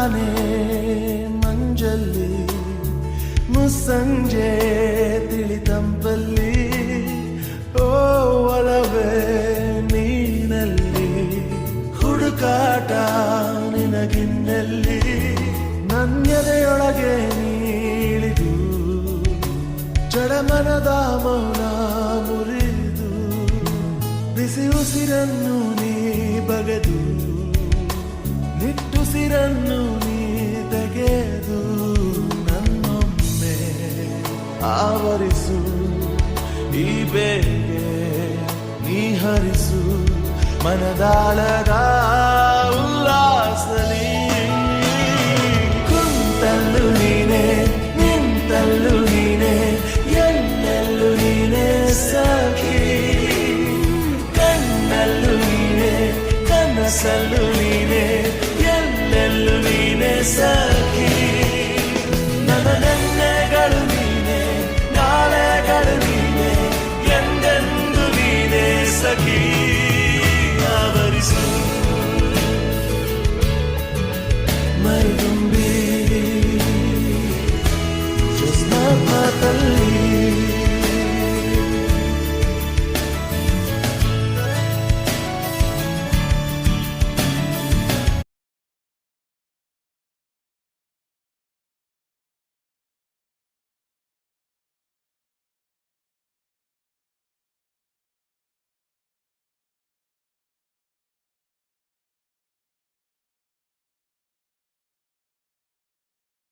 ತಾನೇ ಮಂಜಲ್ಲಿ ಮುಸ್ಸಂಜೆ ತಿಳಿತಂಪಲ್ಲಿ ಓ ಒಲವೇ ನೀನಲ್ಲಿ ಹುಡುಕಾಟ ನಿನಗಿನ್ನಲ್ಲಿ ನನ್ಯದೆಯೊಳಗೆ ನೀಳಿದು ಜಡಮನದ ಮೌನ ಮುರಿದು ಬಿಸಿ ಉಸಿರನ್ನು ನೀ ಬಗೆದು ನಿಟ್ಟುಸಿರನ್ನು ನೀ ತೆಗೆದು ನನ್ನೊಮ್ಮೆ ಆವರಿಸು ಈ ಬೇಗೆ ನೀ ಹರಿಸು ಮನದಾಳದ ಉಲ್ಲಾಸಲಿ ಕುಂತಲ್ಲು ನೀನೆ ನಿಂತಲ್ಲು ನೀನೆ ಎಲ್ಲೆಲ್ಲೂ ನೀನೆ ಸಖಿ ಕಣ್ಣಲ್ಲೂ ನೀನೆ ಕನಸಲ್ಲೂ ನೀನೆ ಎಲ್ಲೆಲ್ಲೂ ನೀನೆ ಸಖಿ